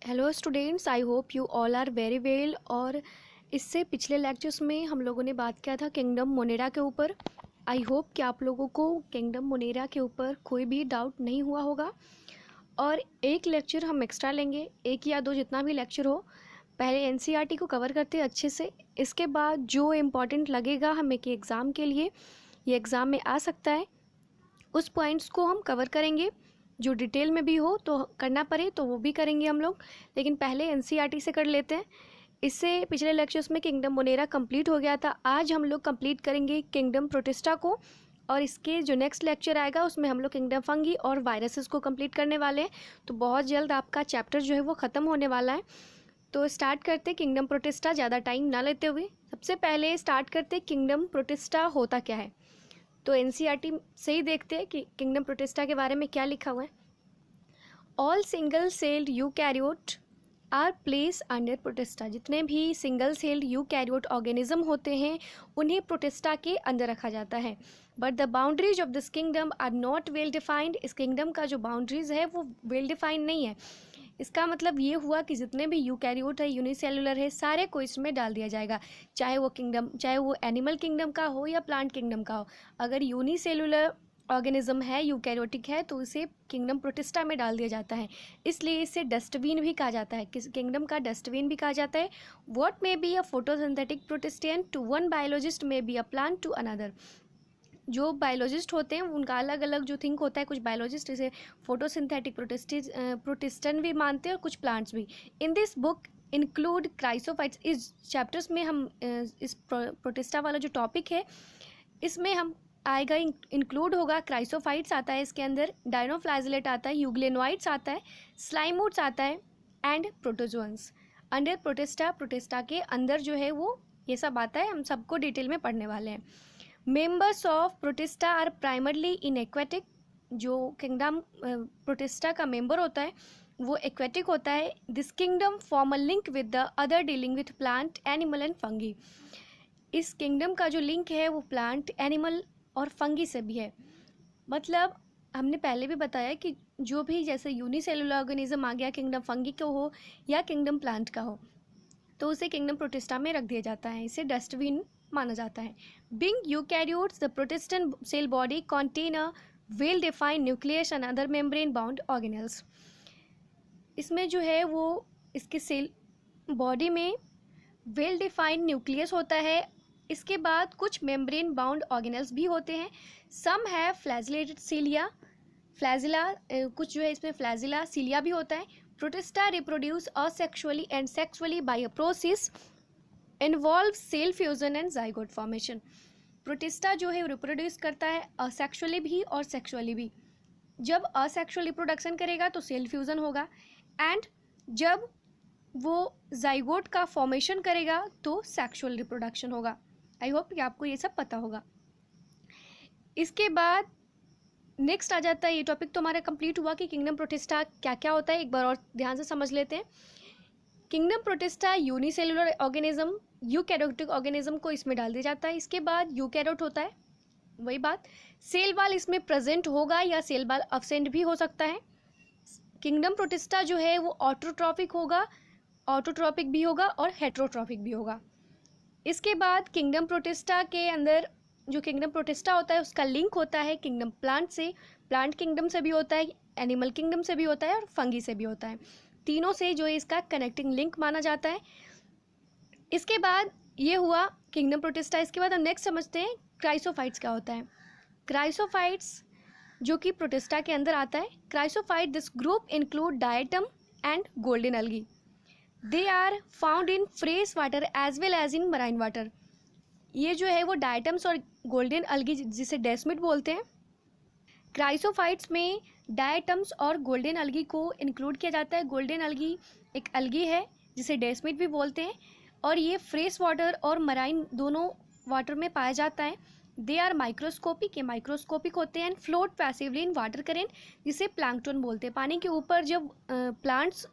Hello students, I hope you all are very well. और इससे पिछले लेक्चर्स में हम लोगों ने बात किया था किंगडम मोनेरा के ऊपर। आई होप कि आप लोगों को किंगडम मोनेरा के ऊपर कोई भी डाउट नहीं हुआ होगा। और एक लेक्चर हम एक्स्ट्रा लेंगे, एक या दो जितना भी लेक्चर हो। पहले एनसीईआरटी को कवर करते हैं अच्छे से, इसके बाद जो इम्पॉर्टेंट लगेगा हमें कि एग्ज़ाम के लिए ये एग्ज़ाम में आ सकता है, उस पॉइंट्स को हम कवर करेंगे। जो डिटेल में भी हो तो करना पड़े तो वो भी करेंगे हम लोग, लेकिन पहले एनसीईआरटी से कर लेते हैं। इससे पिछले लेक्चर्स में किंगडम मोनेरा कंप्लीट हो गया था, आज हम लोग कंप्लीट करेंगे किंगडम प्रोटिस्टा को। और इसके जो नेक्स्ट लेक्चर आएगा उसमें हम लोग किंगडम फंगी और वायरसेस को कंप्लीट करने वाले हैं। तो बहुत जल्द आपका चैप्टर जो है वो ख़त्म होने वाला है। तो स्टार्ट करते किंगडम प्रोटिस्टा, ज़्यादा टाइम ना लेते हुए। सबसे पहले स्टार्ट करते किंगडम प्रोटिस्टा होता क्या है। तो एनसीईआरटी से ही देखते हैं कि किंगडम प्रोटिस्टा के बारे में क्या लिखा हुआ है। All single celled eukaryote are place under protista. जितने भी सिंगल सेल्ड यूकैरियोट ऑर्गेनिज्म होते हैं उन्हें प्रोटिस्टा के अंदर रखा जाता है। But the boundaries of this kingdom are not well defined. इस किंगडम का जो बाउंड्रीज है वो वेल डिफाइंड नहीं है। इसका मतलब ये हुआ कि जितने भी यूकैरियोट है, यूनिसेलुलर है, सारे को इसमें डाल दिया जाएगा, चाहे वो एनिमल किंगडम का हो या प्लांट किंगडम का हो। अगर यूनिसेलुलर ऑर्गेनिज्म है, यूकैरियोटिक है, तो इसे किंगडम प्रोटिस्टा में डाल दिया जाता है। इसलिए इसे डस्टबिन भी कहा जाता है, किस किंगडम का डस्टबिन भी कहा जाता है। What may be a photosynthetic protistan to one biologist may be a plant to another. जो बायोलॉजिस्ट होते हैं उनका अलग अलग जो थिंक होता है। कुछ बायोलॉजिस्ट इसे फोटोसिंथेटिक प्रोटिस्टन भी मानते हैं और कुछ प्लांट्स भी। In this book include chrysophytes. इस चैप्टर्स में हम इस प्रोटिस्टा वाला जो टॉपिक है इसमें हम आएगा, इंक्लूड होगा। क्राइसोफाइट्स आता है इसके अंदर, डायनोफ्लाजेलेट आता है, यूग्लेनोइड्स आता है, स्लाइमोट्स आता है एंड प्रोटोजोअन्स। अंडर प्रोटिस्टा के अंदर जो है वो ये सब आता है, हम सबको डिटेल में पढ़ने वाले हैं। Members of protista are primarily in aquatic. जो किंगडम प्रोटिस्टा का मेंबर होता है वो एक्वेटिक होता है। This kingdom form a link with the other dealing with plant, animal and fungi. इस किंगडम का जो लिंक है वो प्लांट, एनिमल और फंगी से भी है। मतलब हमने पहले भी बताया कि जो भी जैसे यूनिसेलुलर ऑर्गेनिज्म आ गया, किंगडम फंगी का हो या किंगडम प्लांट का हो, तो उसे किंगडम प्रोटिस्टा में रख दिया जाता है। इसे डस्टबिन माना जाता है। Being eukaryotes the protistan cell body contain a well defined nucleus and other membrane bound organelles. इसमें जो है वो इसके सेल बॉडी में वेल डिफाइंड न्यूक्लियस होता है। इसके बाद कुछ मेम्ब्रेन बाउंड ऑर्गेनेल्स भी होते हैं। सम है फ्लैजिलेटेड सीलिया, फ्लैजिला, कुछ जो है इसमें फ्लैजिला सीलिया भी होता है। Protista reproduce asexually and sexually by a process involve cell fusion and zygote formation. Protista जो है रिप्रोड्यूस करता है असेक्सुअली भी और सेक्सुअली भी। जब असेक्सुअल रिप्रोडक्शन करेगा तो सेल फ्यूजन होगा, एंड जब वो जाइगोट का फॉर्मेशन करेगा तो सेक्सुअल रिप्रोडक्शन होगा। आई होप कि आपको ये सब पता होगा। इसके बाद नेक्स्ट आ जाता है, ये टॉपिक तो हमारा कंप्लीट हुआ कि किंगडम प्रोटिस्टा क्या क्या होता है। एक बार और ध्यान से समझ लेते हैं। Kingdom protista unicellular organism, eukaryotic organism को इसमें डाल दिया जाता है। इसके बाद यूकैरियोट होता है, वही बात। सेल वाल इसमें प्रेजेंट होगा या सेल वाल अब्सेंट भी हो सकता है। किंगडम प्रोटिस्टा जो है वो ऑटोट्रॉपिक होगा, ऑटोट्रॉपिक भी होगा और हेट्रोट्रॉपिक भी होगा। इसके बाद किंगडम प्रोटिस्टा के अंदर जो किंगडम प्रोटिस्टा होता है उसका लिंक होता है किंगडम प्लांट से, प्लांट किंगडम से भी होता है, एनिमल किंगडम से भी होता है और फंगी से भी होता है। तीनों से जो है इसका कनेक्टिंग लिंक माना जाता है। इसके बाद ये हुआ किंगडम प्रोटिस्टा। इसके बाद हम नेक्स्ट समझते हैं क्राइसोफाइट्स क्या होता है। क्राइसोफाइट्स जो कि प्रोटिस्टा के अंदर आता है। Chrysophyte this group include diatom and golden algae. They are found in fresh water as well as in marine water. ये जो है वो डायटम्स और गोल्डन अलगी जिसे डेस्मिड बोलते हैं। क्राइसोफाइट्स में डायटम्स और गोल्डन अलगी को इंक्लूड किया जाता है। गोल्डन अलगी एक अलगी है जिसे डेस्मिड भी बोलते हैं, और ये फ्रेश वाटर और मराइन दोनों वाटर में पाया जाता है। दे आर माइक्रोस्कोपिक, ये माइक्रोस्कोपिक होते हैं। And float passively in water current, जिसे प्लैंकटन बोलते हैं। पानी के ऊपर जब प्लांट्स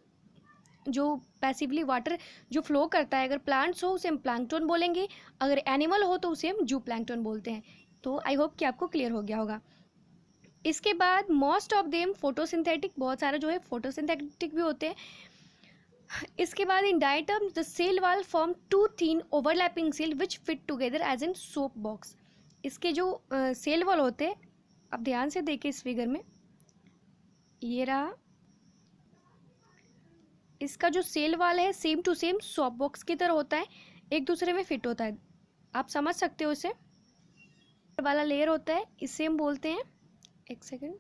जो पैसिवली वाटर जो फ्लो करता है, अगर प्लांट्स हो उसे हम प्लैंकटन बोलेंगे, अगर एनिमल हो तो उसे हम जू प्लैंकटन बोलते हैं। तो आई होप कि आपको क्लियर हो गया होगा। इसके बाद मोस्ट ऑफ देम फोटोसिंथेटिक, बहुत सारे जो है फोटोसिंथेटिक भी होते हैं। इसके बाद in diatom the cell wall form two thin overlapping cell which fit together as in soap box. इसके जो सेल वॉल होते हैं, अब ध्यान से देखिए इस फिगर में, ये रहा इसका जो सेल वाल है same to same soap box की तरह होता है, एक दूसरे में फिट होता है। आप समझ सकते हो इसे, वाला लेयर होता है, इसे हम बोलते हैं, एक सेकेंड,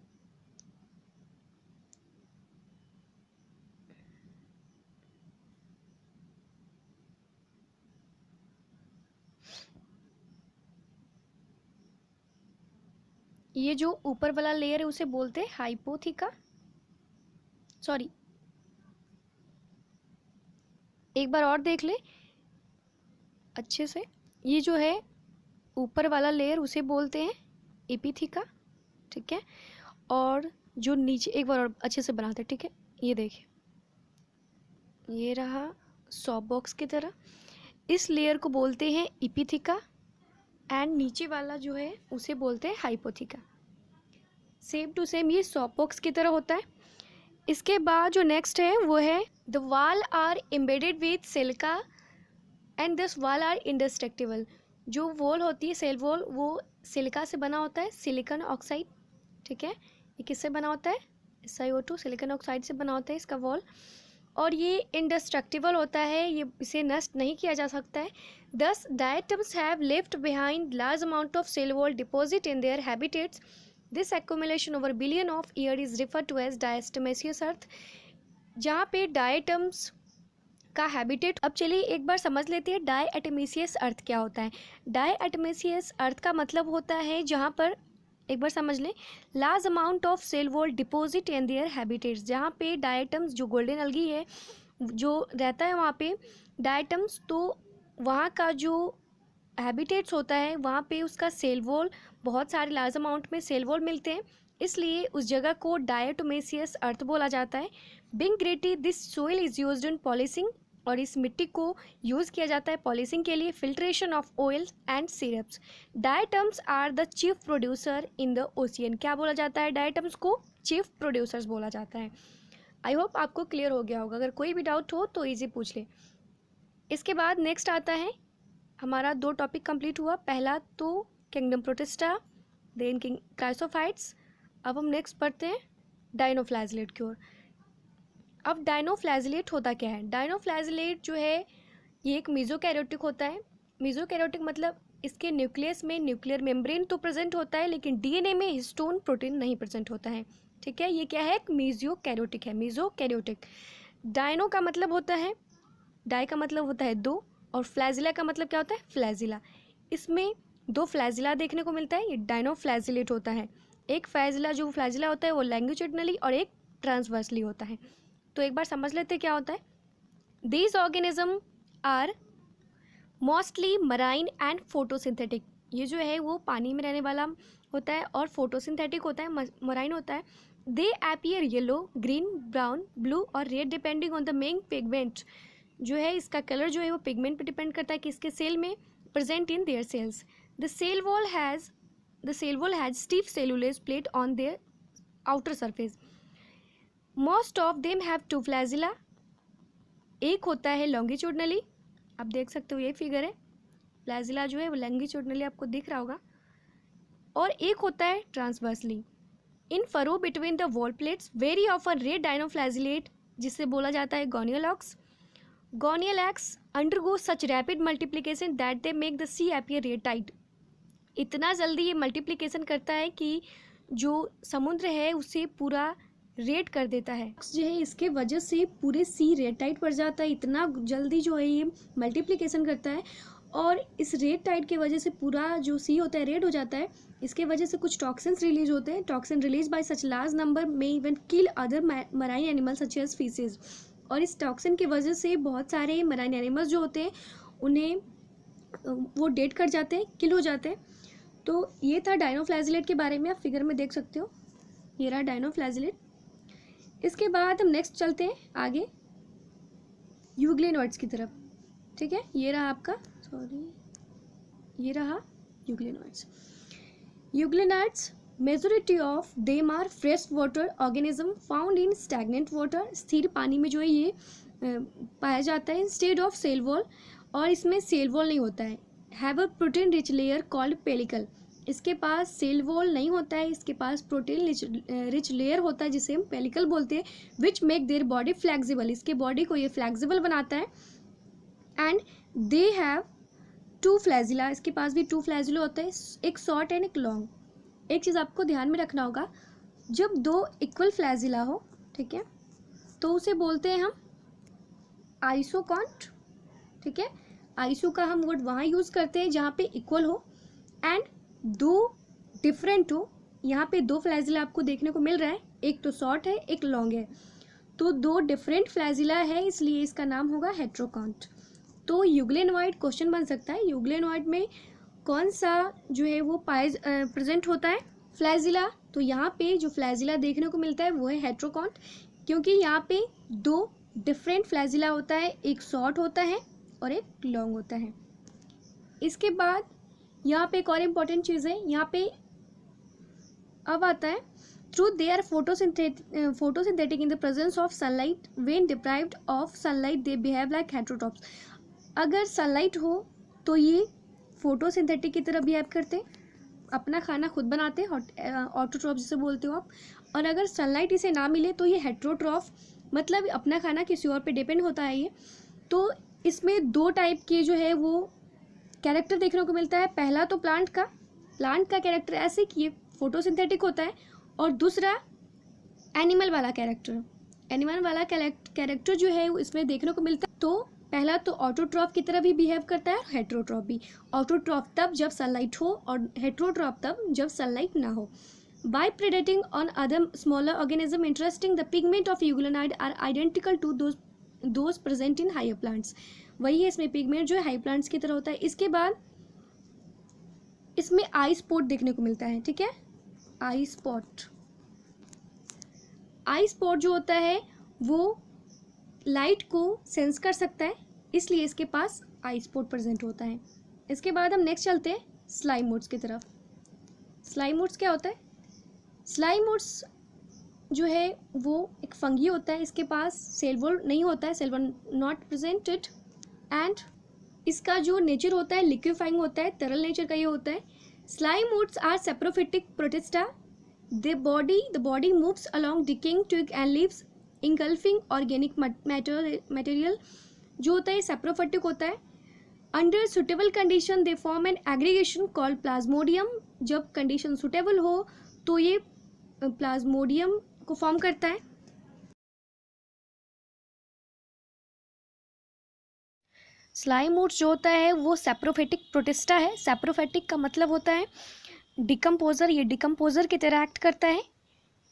ये जो ऊपर वाला लेयर है उसे बोलते हैं हाइपोथिका, सॉरी एक बार और देख ले अच्छे से, ये जो है ऊपर वाला लेयर उसे बोलते हैं एपिथिका, ठीक है, और जो नीचे, एक बार और अच्छे से बनाते हैं, ठीक है, ये देखिए ये रहा सॉप बॉक्स की तरह, इस लेयर को बोलते हैं एपिथिका एंड नीचे वाला जो है उसे बोलते हैं हाइपोथिका। सेम टू सेम ये सॉप बॉक्स की तरह होता है। इसके बाद जो नेक्स्ट है वो है the wall are embedded with silica and this wall are indestructible. जो वॉल होती है सेल वॉल, वो सिलिका से बना होता है, सिलिकॉन ऑक्साइड, ठीक है, ये किससे बना होता है, SiO2 सिलिकॉन ऑक्साइड से बना होता है इसका वॉल, और ये इंडेस्ट्रक्टिबल होता है, ये इसे नष्ट नहीं किया जा सकता है। Thus diatoms have left behind large amount of cell wall deposit in their habitats, this accumulation over billion of year is referred to as diatomaceous earth. जहाँ पे डायटम्स का हैबिटेट, अब चलिए एक बार समझ लेते हैं डायएटमेसियस अर्थ क्या होता है। डायएटमेसियस अर्थ का मतलब होता है जहाँ पर, एक बार समझ लें, large amount of cell wall deposit in their habitats, जहाँ पे डायटम्स, जो गोल्डन अलगी है जो रहता है वहाँ पे डायटम्स, तो वहाँ का जो हैबिटेट्स होता है वहाँ पे उसका सेल वॉल, बहुत सारे लार्ज अमाउंट में सेल वॉल मिलते हैं, इसलिए उस जगह को डायटोमेसियस अर्थ बोला जाता है। Being gritty this soil is used in polishing, और इस मिट्टी को यूज़ किया जाता है पॉलिशिंग के लिए, filtration of oil and syrups. Diatoms are the chief producer in the ocean. क्या बोला जाता है, डायटम्स को चीफ प्रोड्यूसर्स बोला जाता है। आई होप आपको क्लियर हो गया होगा, अगर कोई भी डाउट हो तो इजी पूछ ले। इसके बाद नेक्स्ट आता है हमारा, दो टॉपिक कंप्लीट हुआ, पहला तो kingdom protista, then king chrysophytes. अब हम नेक्स्ट पढ़ते हैं डायनोफ्लैजिलेट की ओर। अब डायनोफ्लैजिलेट होता क्या है, डायनोफ्लैजिलेट जो है ये एक मीजोकैरियोटिक होता है। मीजोकैरियोटिक मतलब इसके न्यूक्लियस में न्यूक्लियर मेम्ब्रेन तो प्रेजेंट होता है, लेकिन डीएनए में हिस्टोन प्रोटीन नहीं प्रेजेंट होता है, ठीक है, ये क्या है, एक मीजोकैरियोटिक है, मीजोकैरियोटिक। डायनो का मतलब होता है, डाई का मतलब होता है दो, और फ्लैजिला का मतलब क्या होता है, फ्लैजिला। इसमें दो फ्लैजिला देखने को मिलता है, ये डायनोफ्लैजिलेट होता है। एक फ्लैजिला, जो फ्लैजिला होता है वो लैंग्यूचिडनली और एक ट्रांसवर्सली होता है। तो एक बार समझ लेते क्या होता है। These organism are mostly marine and photosynthetic. ये जो है वो पानी में रहने वाला होता है और फोटोसिंथेटिक होता है, मराइन होता है। They appear yellow, green, brown, blue और red depending on the main pigment. जो है इसका कलर जो है वो पिगमेंट पे डिपेंड करता है कि इसके सेल में present in their cells. The cell wall has stiff cellulose plate on their outer surface. Most of them have two flagella. एक होता है लॉन्गिट्यूडनली, आप देख सकते हो ये फिगर है, फ्लैजिला जो है वो लॉन्गिट्यूडनली आपको दिख रहा होगा, और एक होता है transversely. In furrow between the wall plates very often red dinoflagellate, जिसे बोला जाता है Gonyaulax. Gonyaulax undergo such rapid multiplication that they make the sea appear red tide. इतना जल्दी ये मल्टीप्लिकेशन करता है कि जो समुद्र है उसे पूरा रेड कर देता है, जो है इसके वजह से पूरे सी रेड टाइट पड़ जाता है, इतना जल्दी जो है ये मल्टीप्लिकेशन करता है, और इस रेड टाइट की वजह से पूरा जो सी होता है रेड हो जाता है। इसके वजह से कुछ टॉक्सिन्स रिलीज होते हैं, toxin release by such large number में even kill other marine animal such as fishes. और इस टॉक्सिन की वजह से बहुत सारे मराइन एनिमल्स जो होते हैं उन्हें वो डेड कर जाते हैं, किल हो जाते हैं। तो ये था डायनोफ्लैजिलेट के बारे में, आप फिगर में देख सकते हो, ये रहा डायनोफ्लैजिलेट। इसके बाद हम नेक्स्ट चलते हैं आगे यूग्लिनोइड्स की तरफ, ठीक है, ये रहा आपका, ये रहा euglenoids. Euglenoids majority of them are fresh water organism found in stagnant water. स्थिर पानी में जो है ये पाया जाता है इंस्टेड ऑफ सेल वॉल, और इसमें सेल वॉल नहीं होता है। Have a protein rich layer called pellicle, इसके पास सेल वॉल नहीं होता है, इसके पास प्रोटीन रिच लेयर होता है जिसे हम पेलिकल बोलते हैं, which make their body flexible, इसके बॉडी को ये फ्लेक्सिबल बनाता है। एंड दे हैव 2 फ्लैजिला, इसके पास भी 2 फ्लैजिला होता है, एक शॉर्ट एंड एक लॉन्ग। एक चीज़ आपको ध्यान में रखना होगा, जब 2 इक्वल फ्लैजिला हो, ठीक है, तो उसे बोलते हैं हम आइसोकॉन्ट, ठीक है। आइसो का हम वर्ड वहाँ यूज़ करते हैं जहाँ पे इक्वल हो एंड 2 डिफरेंट हो। यहाँ पे 2 फ्लैजिला आपको देखने को मिल रहा है, एक तो शॉर्ट है एक लॉन्ग है, तो 2 डिफरेंट फ्लैजिला है, इसलिए इसका नाम होगा हेट्रोकॉन्ट। तो यूग्लेनॉइड क्वेश्चन बन सकता है, यूग्लेनॉइड में कौन सा जो है वो प्रेजेंट होता है, फ्लैजिला। तो यहाँ पे जो फ्लैजिला देखने को मिलता है वो है हेट्रोकॉन्ट, क्योंकि यहाँ पे 2 डिफरेंट फ्लैजिला होता है, एक शॉर्ट होता है और एक लॉन्ग होता है। इसके बाद यहाँ पे एक और इम्पॉर्टेंट चीज़ है, यहाँ पे अब आता है through they are photosynthetic in the presence of sunlight, when deprived of sunlight they behave like heterotrophs. अगर सनलाइट हो तो ये फोटोसिंथेटिक की तरह बिहेव करते, अपना खाना खुद बनाते, ऑटोट्रॉफ जिसे बोलते हो आप। और अगर सनलाइट इसे ना मिले तो ये हेट्रोट्रॉफ, मतलब अपना खाना किसी और पे डिपेंड होता है ये। तो इसमें 2 टाइप के जो है वो कैरेक्टर देखने को मिलता है। पहला तो प्लांट का कैरेक्टर ऐसे कि ये फोटोसिंथेटिक होता है, और दूसरा एनिमल वाला कैरेक्टर जो है वो इसमें देखने को मिलता है। तो पहला तो ऑटोट्रॉफ की तरह भी बिहेव करता है, और हेट्रोट्रॉफ भी। ऑटोट्रॉफ तब जब सनलाइट हो और हेट्रोट्रॉफ तब जब सनलाइट ना हो। By predating on other smaller organism interesting, the pigment of euglenoid are identical to those present in higher plants. वही है, इसमें पिगमेंट जो है हाई प्लांट्स की तरह होता है। इसके बाद इसमें आई स्पॉट देखने को मिलता है, ठीक है, आई स्पॉट जो होता है वो लाइट को सेंस कर सकता है, इसलिए इसके पास आई स्पॉट प्रेजेंट होता है। इसके बाद हम नेक्स्ट चलते हैं स्लाइमोड्स की तरफ। स्लाइमोड्स क्या होता है? स्लाइमोड्स जो है वो एक फंगी होता है, इसके पास सेल वॉल नहीं होता है, cell wall not presented, and इसका जो नेचर होता है लिक्विफाइंग होता है, तरल नेचर का ये होता है। Slime moulds are saprophytic protista, the body moves along decaying twig and leaves engulfing organic material. जो होता है सेप्रोफिटिक होता है। Under suitable condition they form an aggregation called plasmodium, जब कंडीशन सुटेबल हो तो ये प्लाज्मोडियम को फॉर्म करता है। स्लाइमोड्स जो होता है वो सेप्रोफिटिक प्रोटिस्टा है। सेप्रोफिटिक का मतलब होता है डिकम्पोजर, ये डिकम्पोजर की तरह एक्ट करता है।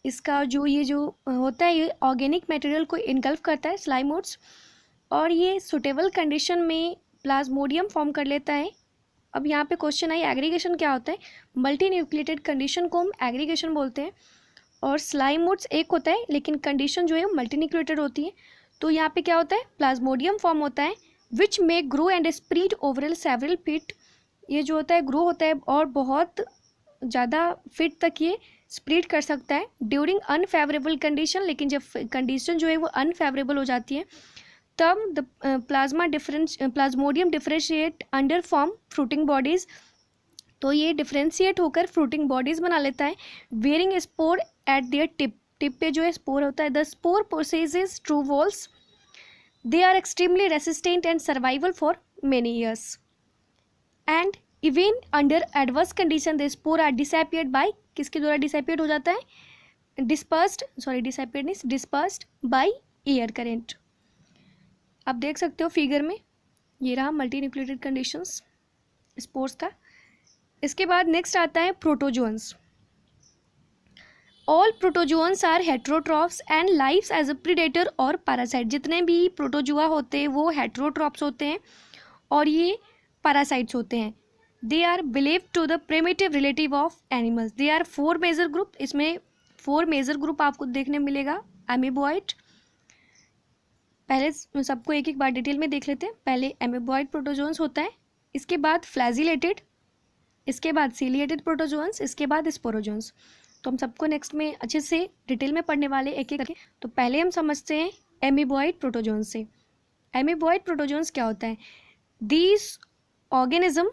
इसका जो होता है ये ऑर्गेनिक मटेरियल को इनगल्फ करता है स्लाइमोड्स, और ये सुटेबल कंडीशन में प्लाज्मोडियम फॉर्म कर लेता है। अब यहाँ पे क्वेश्चन आई एग्रीगेशन क्या होता है? मल्टी न्यूक्लिएटेड कंडीशन को हम एग्रीगेशन बोलते हैं, और स्लाइमोड्स एक होता है लेकिन कंडीशन जो है वो मल्टी न्यूक्लिएटेड होती है। तो यहाँ पे क्या होता है? प्लाज्मोडियम फॉर्म होता है विच में grow and spread overall several feet. ये जो होता है ग्रो होता है और बहुत ज़्यादा फीट तक ये स्प्रीड कर सकता है ड्यूरिंग अनफेवरेबल कंडीशन। लेकिन जब कंडीशन जो है वो अनफेवरेबल हो जाती है तब the plasmodium differentiate under form fruiting bodies. तो ये डिफरेंशिएट होकर फ्रूटिंग बॉडीज़ बना लेता है। Bearing spore at their tip पे जो है स्पोर होता है। The spore possesses true walls, they are extremely resistant and survival for many years, and even under adverse condition the spore are disappeared by, किसके द्वारा डिसअपियर्ड हो जाता है? Dispersed by air current. आप देख सकते हो फिगर में, ये रहा मल्टी न्यूक्लिएटेड कंडीशंस स्पोर्स का। इसके बाद नेक्स्ट आता है protozoans. All protozoans are heterotrophs and lives as a predator और पैरासाइट। जितने भी प्रोटोजुआ होते हैं वो हेट्रोट्रॉप्स होते हैं और ये पैरासाइट्स होते हैं। They are believe to the primitive relative of animals. They are 4 major group, इसमें 4 मेजर ग्रुप आपको देखने मिलेगा। एमीबॉइड, पहले सबको एक एक बार डिटेल में देख लेते हैं। पहले एमीबॉइड प्रोटोजोअन्स होता है, इसके बाद फ्लैजिलेटेड, इसके बाद सीलिएटेड प्रोटोजोअन्स, इसके बाद स्पोरोजोअन्स। तो हम सबको नेक्स्ट में अच्छे से डिटेल में पढ़ने वाले एक एक करके। तो पहले हम समझते हैं एमीबॉइड प्रोटोजोअन्स से। एमीबॉयड प्रोटोजोन्स क्या होता है? These organism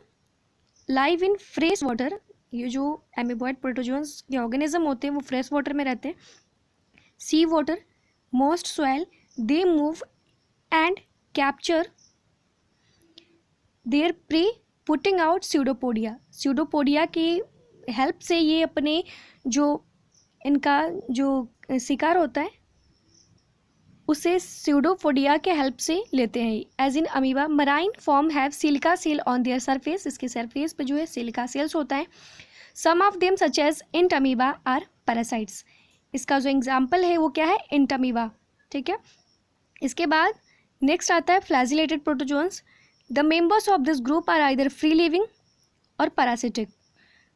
live in fresh water. ये जो एमीबॉयड प्रोटोजोन्स के ऑर्गेनिज्म होते हैं वो फ्रेश वाटर में रहते हैं, sea water, most soil. They move and capture their prey putting out pseudopodia. Pseudopodia की हेल्प से ये अपने जो इनका जो शिकार होता है उसे स्यूडोपोडिया के हेल्प से लेते हैं। As in amoeba marine form have silica shell on their surface. इसके सरफेस पे जो है सिलिका सेल्स होता है। Some of them such as Entamoeba are parasites. इसका जो एग्जाम्पल है वो क्या है? Entamoeba. ठीक है, इसके बाद नेक्स्ट आता है flagellated protozoans. The members of this group are either free living और parasitic.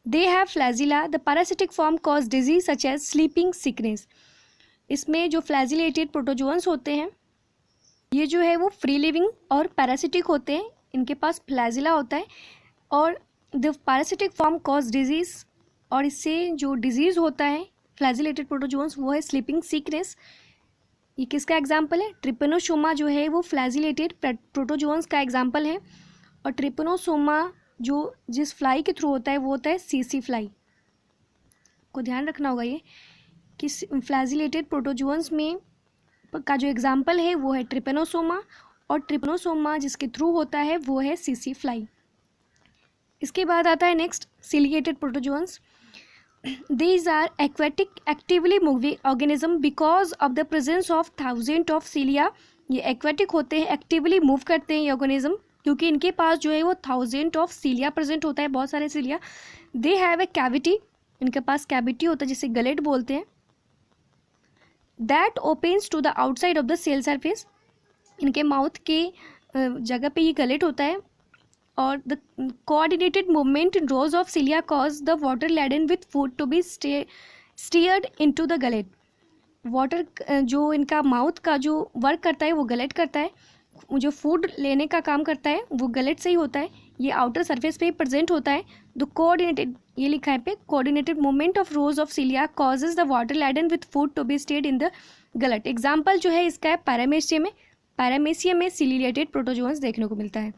They have flagella. The parasitic form cause disease such as sleeping sickness. इसमें जो फ्लैजिलेटेड प्रोटोजोन्स होते हैं ये जो है वो फ्री लिविंग और पैरासिटिक होते हैं। इनके पास फ्लैजिला होता है और the parasitic form cause disease, और इससे जो डिजीज़ होता है फ्लैजिलेटेड प्रोटोजोन्स वो है स्लीपिंग सिकनेस। ये किसका एग्जाम्पल है? ट्रिपेनोसोमा जो है वो फ्लैजिलेटेड प्रोटोजोन्स का एग्जाम्पल है। और ट्रिपेनोसोमा जो जिस फ्लाई के थ्रू होता है वो होता है सीसी फ्लाई। को ध्यान रखना होगा ये कि फ्लैजिलेटेड प्रोटोजोन्स में का जो एग्जाम्पल है वो है ट्रिपेनोसोमा, और ट्रिपेनोसोमा जिसके थ्रू होता है वो है सीसी फ्लाई। इसके बाद आता है next ciliated protozoans. These are aquatic actively moving organism because of the presence of thousand of cilia. ये एक्वेटिक होते हैं, एक्टिवली मूव करते हैं ये ऑर्गेनिज्म क्योंकि इनके पास जो है वो थाउजेंड ऑफ सिलिया प्रेजेंट होता है, बहुत सारे cilia. They have a cavity. इनके पास कैविटी होता है जिसे गलेट बोलते हैं। That opens to the outside of the cell surface. इनके माउथ के जगह पे ये गलेट होता है। और the coordinated movement in rows of cilia cause the water laden with food to be steered into the gullet. Water जो इनका माउथ का जो वर्क करता है वो गलेट करता है, जो फूड लेने का काम करता है वो गलेट से ही होता है। ये आउटर सरफेस पे प्रेजेंट होता है। द कोऑर्डिनेटेड, ये लिखा है पे, coordinated movement of rows of cilia causes the water laden with food to be steered in the gullet. Example जो है इसका है पैरामेसियम में। पैरामेसियम में सिलिएटेड प्रोटोजोन्स देखने को मिलता है।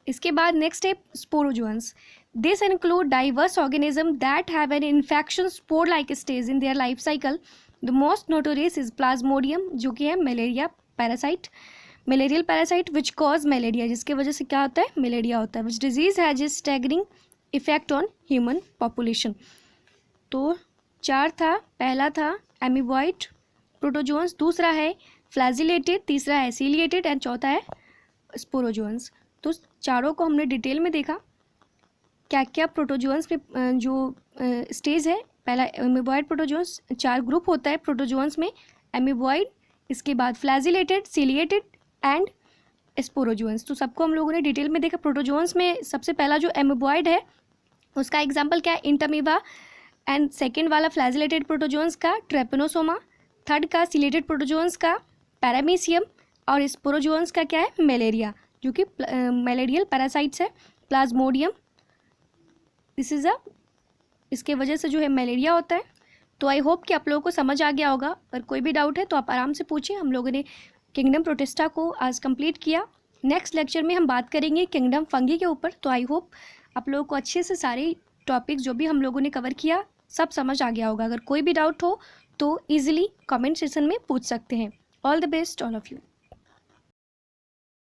इसके बाद नेक्स्ट है sporozoans. This include diverse organism that have an infection spore like stage in their life cycle. The most notorious is Plasmodium जो कि है malaria parasite, malarial parasite which cause malaria, जिसके वजह से क्या होता है? मलेरिया होता है। Which disease has a staggering effect on human population. तो 4 था, पहला था एमीबॉयड प्रोटोजोन्स, दूसरा है फ्लैजिलेटेड, तीसरा है सिलिएटेड एंड चौथा है स्पोरोजोन्स। तो चारों को हमने डिटेल में देखा क्या क्या प्रोटोजोन्स में जो स्टेज है। पहला एमीबॉयड प्रोटोजोन्स, 4 ग्रुप होता है प्रोटोजोन्स में, एमीबॉयड, इसके बाद फ्लैजिलेटेड, सिलिएटेड एंड स्पोरोजोन्स। तो सबको हम लोगों ने डिटेल में देखा। प्रोटोजोन्स में सबसे पहला जो एमीबॉयड है उसका एग्जाम्पल क्या है? Int amoeba. एंड सेकेंड वाला फ्लैजिलेटेड प्रोटोजोन्स का ट्रेपेनोसोमा, थर्ड का सिलिएटेड प्रोटोजोन्स का पैरामीसियम, और स्पोरोजोन्स का क्या है? मलेरिया, जो कि मलेरियल पैरासाइट्स है, प्लाज्मोडियम। दिस इज़ अ, इसके वजह से जो है मलेरिया होता है। तो आई होप कि आप लोगों को समझ आ गया होगा। अगर कोई भी डाउट है तो आप आराम से पूछिए। हम लोगों ने किंगडम प्रोटिस्टा को आज कंप्लीट किया। नेक्स्ट लेक्चर में हम बात करेंगे किंगडम फंगी के ऊपर। तो आई होप आप लोगों को अच्छे से सारे टॉपिक्स जो भी हम लोगों ने कवर किया सब समझ आ गया होगा। अगर कोई भी डाउट हो तो ईजिली कमेंट सेक्शन में पूछ सकते हैं। All the best all of you.